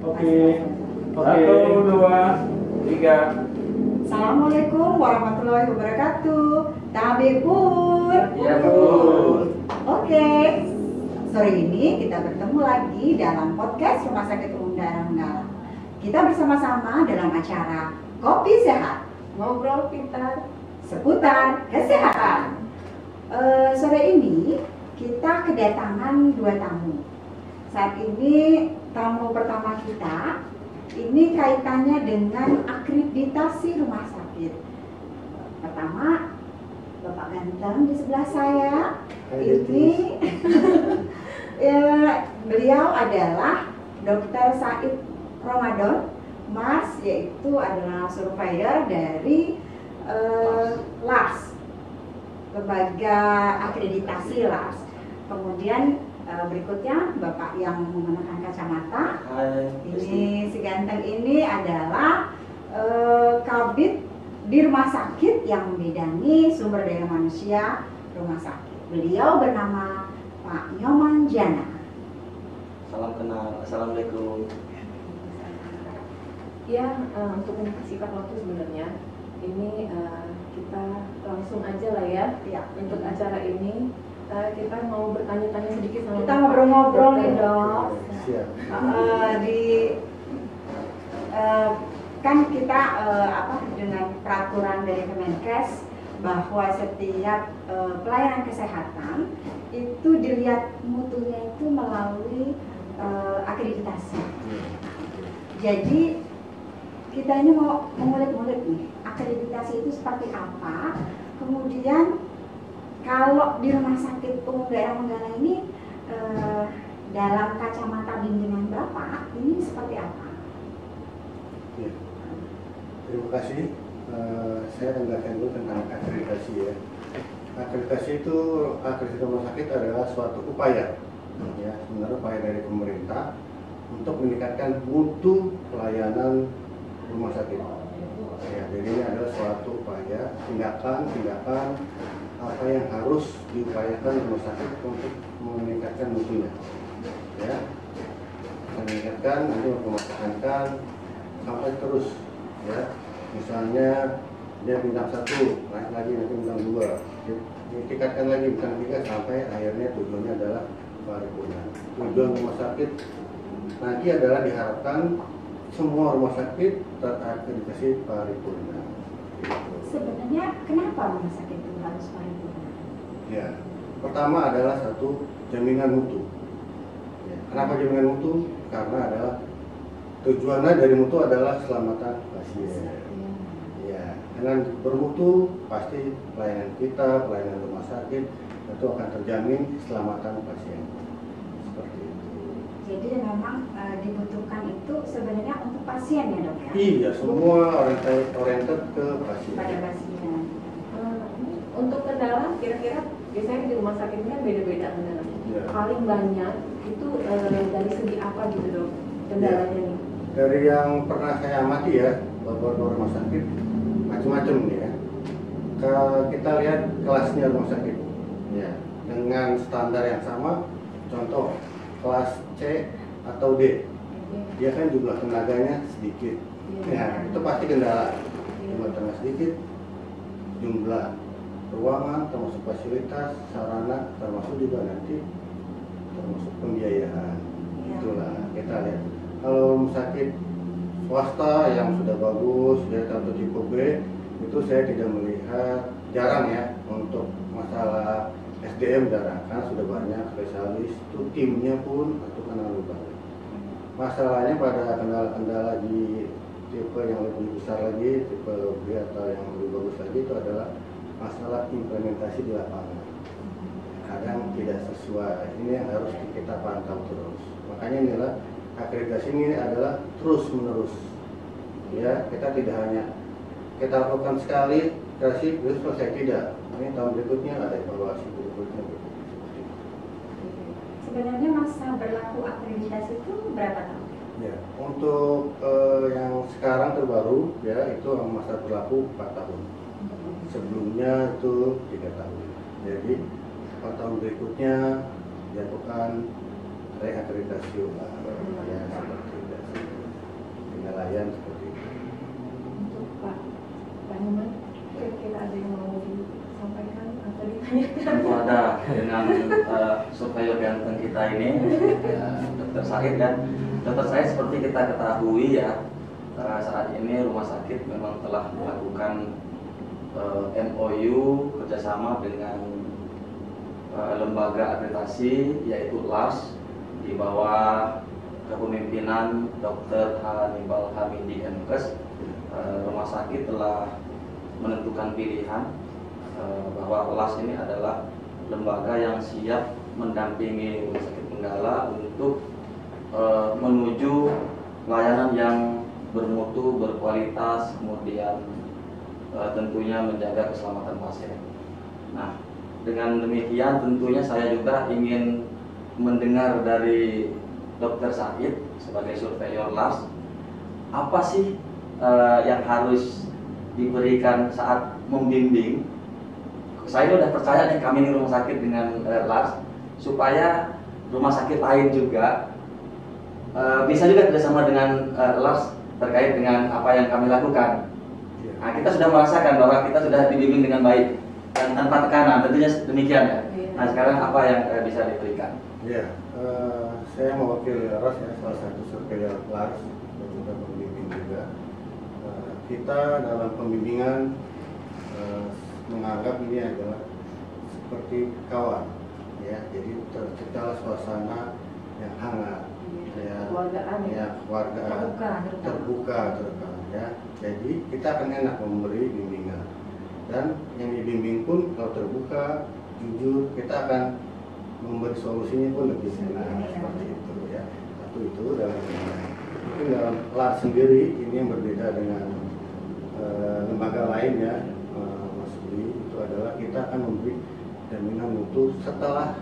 Oke. Satu, dua, tiga. Assalamualaikum warahmatullahi wabarakatuh. Tabe Pur. Ya, Bu. Oke. Sore ini kita bertemu lagi dalam podcast Rumah Sakit Umum Daerah Menggala. Kita bersama-sama dalam acara Kopi Sehat, ngobrol pintar seputar kesehatan. Sore ini kita kedatangan dua tamu. Saat ini tamu pertama kita ini kaitannya dengan akreditasi rumah sakit. Pertama, Bapak ganteng di sebelah saya. Ini beliau adalah Dr. Said Ramadan, Mas, yaitu adalah surveyor dari LARS, lembaga akreditasi LARS. Kemudian berikutnya Bapak yang menggunakan kacamata. Hai. Ini si ganteng ini adalah kabid di rumah sakit yang membidangi sumber daya manusia rumah sakit. Beliau bernama Pak Nyoman Jana. Salam kenal. Assalamualaikum. Ya, untuk mempersingkat waktu sebenarnya ini kita langsung aja lah ya. Ya. Untuk acara ini kita mau bertanya-tanya sedikit sama Kita Bapak. ngobrol-ngobrol nih Dokter. dok. Siap. Kan kita dengan peraturan dari Kemenkes bahwa setiap pelayanan kesehatan itu dilihat mutunya itu melalui akreditasi. Jadi kita ini mau mengulik-ngulik nih, akreditasi itu seperti apa. Kemudian kalau di rumah sakit umum daerah Menggala ini dalam kacamata bimbingan Bapak ini seperti apa? Ya. Terima kasih. Saya tanggapan dulu tentang akreditasi ya. Akreditasi itu, akreditasi rumah sakit adalah suatu upaya, ya, sebenarnya upaya dari pemerintah untuk meningkatkan mutu pelayanan rumah sakit. Ya, jadi ini adalah suatu upaya, tindakan apa yang harus diupayakan rumah sakit untuk meningkatkan mutunya. Ya, meningkatkan, nanti mempermasalahkan sampai terus, ya. Misalnya dia bintang 1, naik lagi nanti bintang 2, ditingkatkan lagi bintang 3 sampai akhirnya tujuannya adalah paripurna. Tujuan rumah sakit nanti adalah diharapkan semua rumah sakit terakreditasi paripurna. Sebenarnya kenapa rumah sakit itu harus paripurna? Ya, pertama adalah satu jaminan mutu. Ya, kenapa jaminan mutu? Karena adalah tujuannya dari mutu adalah keselamatan pasien. Ya, dengan bermutu pasti pelayanan kita, pelayanan rumah sakit itu akan terjamin keselamatan pasien. Seperti itu. Jadi memang dibutuhkan itu sebenarnya untuk pasien ya dok ya? Iya, semua oriented ke pasien. Pada pasien. Untuk kendala, kira-kira biasanya di rumah sakit ini kan beda-beda kendalanya. Ya. Paling banyak itu dari segi apa gitu dok kendalanya nih? Dari yang pernah saya amati ya, beberapa rumah sakit macam-macam nih ya. Kita lihat kelasnya rumah sakit, ya, dengan standar yang sama. Contoh kelas C atau D, dia kan jumlah tenaganya sedikit. Ya, itu pasti kendala. Jumlah tenaga sedikit, jumlah ruangan, termasuk fasilitas, sarana, termasuk juga nanti termasuk pembiayaan. Itulah kita lihat. Kalau rumah sakit swasta yang sudah bagus, ya atau tipe B, itu saya tidak melihat, jarang ya untuk masalah SDM jarang, karena sudah banyak spesialis, itu timnya pun itu kan lebih banyak. Masalahnya pada kendala-kendala di tipe yang lebih besar lagi, tipe B atau yang lebih bagus lagi itu adalah masalah implementasi di lapangan. Kadang tidak sesuai, ini yang harus kita pantau terus. Makanya inilah akreditasi ini adalah terus menerus. Ya, kita tidak hanya kita lakukan sekali, kasih terus selesai, tidak. Ini tahun berikutnya ada evaluasi berikutnya. Sebenarnya masa berlaku akreditasi itu berapa tahun? Ya, untuk yang sekarang terbaru ya itu masa berlaku 4 tahun. Sebelumnya itu 3 tahun. Jadi 4 tahun berikutnya dilakukan reakreditasi ulang. Ya, seperti itu. penilaian seperti itu. Untuk Pak Nyoman, kira-kira ada yang mau disampaikan atau ditanyakan? Tentu ada dengan surveyor ganteng kita ini, Dr. Said dan Dr. Said seperti kita ketahui ya, saat ini rumah sakit memang telah melakukan MOU kerjasama dengan lembaga akreditasi yaitu LAS di bawah kepemimpinan Dr. Hannibal Hamidi MKes. Rumah sakit telah menentukan pilihan bahwa LAS ini adalah lembaga yang siap mendampingi Rumah Sakit Menggala untuk menuju layanan yang bermutu, berkualitas, kemudian tentunya menjaga keselamatan pasien. Nah, dengan demikian tentunya saya juga ingin mendengar dari Dr. Said sebagai surveyor LAS, apa sih yang harus diberikan saat membimbing. Saya sudah percaya nih kami ini rumah sakit dengan LAS, supaya rumah sakit lain juga bisa juga kerjasama dengan LAS terkait dengan apa yang kami lakukan. Nah, kita sudah merasakan bahwa kita sudah dibimbing dengan baik dan tanpa tekanan, tentunya demikian ya. Nah, sekarang apa yang bisa diberikan? Ya, saya mewakili LAS ya, salah satu surveyor LAS dan juga pembimbing juga. Kita dalam pembimbingan menganggap ini adalah seperti kawan, ya. Jadi tercipta suasana yang hangat, ya, Keluargaan ya. keluargaan, terbuka, ya. Jadi kita akan enak memberi bimbingan, dan yang dibimbing pun kalau terbuka, jujur, kita akan memberi solusinya pun lebih enak seperti itu, ya. Satu itu dalam mungkin dalam LAS sendiri ini yang berbeda dengan lembaga lain ya, Mas Budi, itu adalah kita akan memberi jaminan mutu setelah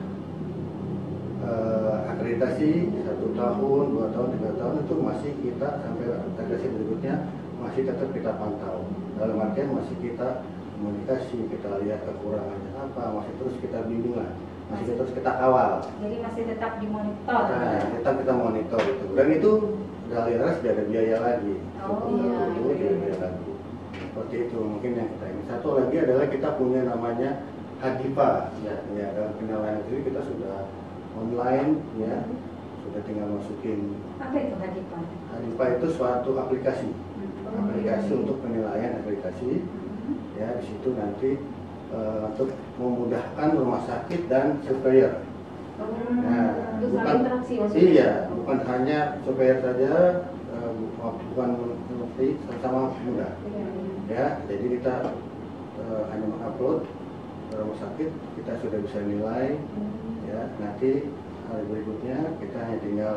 akreditasi 1 tahun, 2 tahun, 3 tahun itu masih kita sampai akreditasi berikutnya masih tetap kita pantau. Dalam artian masih kita komunikasi, kita lihat kekurangannya apa, masih terus kita bimbing lah, masih terus kita kawal. Jadi masih tetap dimonitor. Nah, tetap kita monitor itu, dan itu dari LAS tidak ada biaya lagi. Oh, Itu iya. tidak ada biaya lagi. Seperti itu mungkin yang kita ingin. Satu lagi adalah kita punya namanya Hadipa. Ya, dalam penilaian itu kita sudah online, ya, sudah tinggal masukin. Apa itu Hadipa? Hadipa itu suatu aplikasi, untuk penilaian akreditasi. Ya, di situ nanti untuk memudahkan rumah sakit dan surveyor. Nah, Itu saling interaksi maksudnya? Iya, bukan hanya surveyor saja, bukan mengerti sama mudah. Ya, jadi kita hanya mengupload ke rumah sakit, kita sudah bisa nilai. Ya, nanti hari berikutnya kita hanya tinggal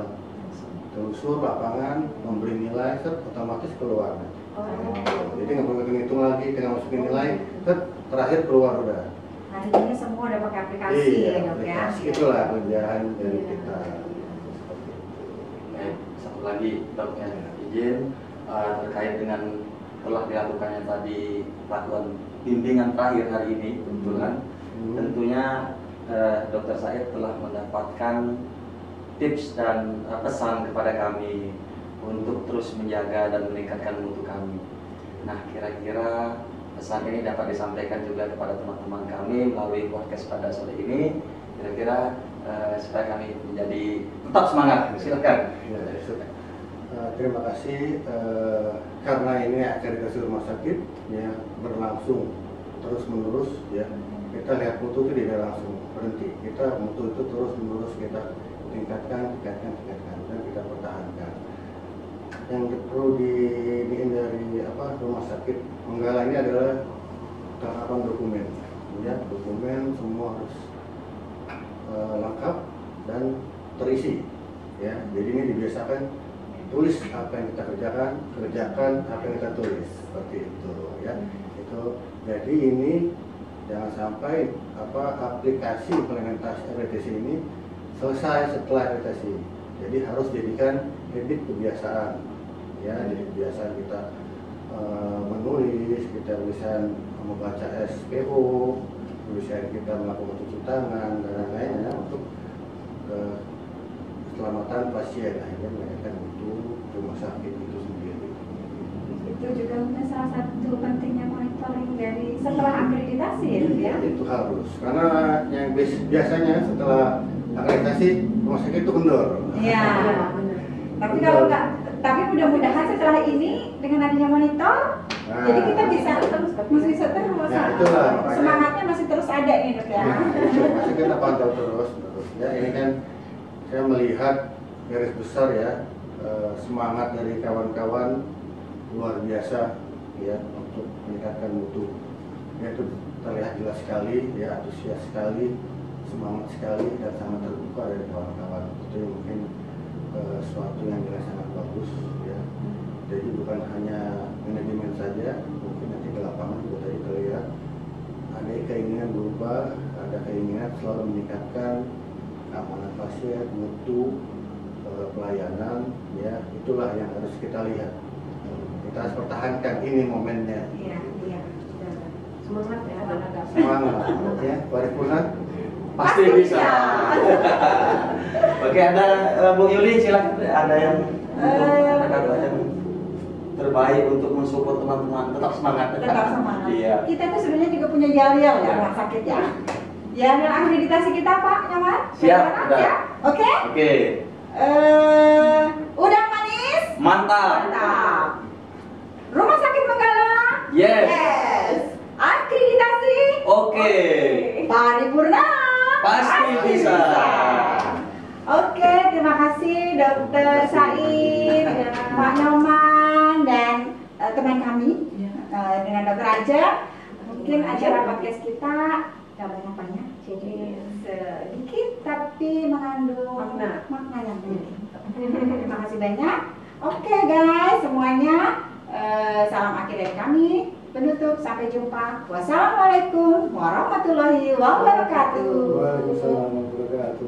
telusur lapangan, memberi nilai, otomatis keluar. Jadi nggak perlu hitung lagi, tinggal masukin nilai, terakhir keluar udah. Hari ini semua udah pakai aplikasi ya, Dok, ya. Aplikasi itulah kerjaan dari kita. Baik, satu lagi Dok ya, izin terkait dengan telah dilakukannya tadi lakukan bimbingan terakhir hari ini kebetulan, tentunya Dr. Said telah mendapatkan tips dan pesan kepada kami untuk terus menjaga dan meningkatkan mutu kami. Nah, kira-kira pesan ini dapat disampaikan juga kepada teman-teman kami melalui podcast pada sore ini. Kira-kira supaya kami menjadi tetap semangat. Silakan. Ya, terima kasih karena ini akreditasi rumah sakit ya berlangsung terus menerus ya. Kita lihat mutu itu tidak langsung berhenti. Kita mutu itu terus menerus kita tingkatkan dan kita pertahankan. Yang perlu dihindari rumah sakit Menggala ini adalah kelengkapan dokumen. Ya, dokumen semua harus lengkap dan terisi. Ya, jadi ini dibiasakan tulis apa yang kita kerjakan apa yang kita tulis seperti itu. Ya, itu. Jadi ini jangan sampai aplikasi implementasi akreditasi ini selesai setelah akreditasi. Jadi harus jadikan habit kebiasaan. Ya, jadi kebiasaan kita menulis, kita bisa membaca SPO, bisa kita melakukan cuci tangan dan lain-lainnya untuk keselamatan pasien, akhirnya meningkatkan mutu rumah sakit itu sendiri. Itu juga mungkin salah satu pentingnya monitoring dari setelah akreditasi ya. Itu harus, karena yang biasanya setelah akreditasi rumah sakit itu kendor. Iya. benar. Tapi kalau nggak, tapi mudah-mudahan setelah ini dengan adanya monitor, jadi kita bisa terus Ya, itulah, makanya- semangatnya masih terus ada nih dok ya. Nah, itu masih kita pantau terus. Ya, ini kan saya melihat garis besar ya, semangat dari kawan-kawan luar biasa ya untuk meningkatkan mutu. Ya, itu terlihat jelas sekali, ya antusias sekali, semangat sekali dan sangat terbuka dari kawan-kawan. Itu mungkin suatu yang jelas sangat bagus ya. Jadi bukan hanya manajemen saja, mungkin nanti ke lapangan juga tadi terlihat ada keinginan berubah, ada keinginan selalu meningkatkan keamanan pasien, mutu, pelayanan, ya itulah yang harus kita lihat. Kita harus pertahankan ini momennya. Iya, iya. Semangat ya, dan Semangat, ya, paripurna. Pasti bisa. Oke, ada Bu Yuli, silakan ada yang kata yang terbaik untuk mensupport teman-teman tetap semangat. Tetap semangat. Iya. Kita tuh sebenarnya juga punya jalil ya rumah sakit ya. Jalil akreditasi kita Pak, nyaman? Siap, udah. Ya? Oke? Oke. Udang manis? Mantap. Mantap. Rumah sakit Menggala? Yes. Yes. Akreditasi? Oke. Paripurna? Pasti bisa. Oke, terima kasih Dokter Said, Pak Nyoman, dan teman kami dengan Dokter Aja. Mungkin acara podcast kita gak banyak-banyak, jadi sedikit tapi mengandung makna yang tinggi. Terima kasih banyak. Oke guys, semuanya salam akhir dari kami. Penutup, sampai jumpa. Wassalamualaikum warahmatullahi wabarakatuh. Waalaikumsalam warahmatullahi wabarakatuh.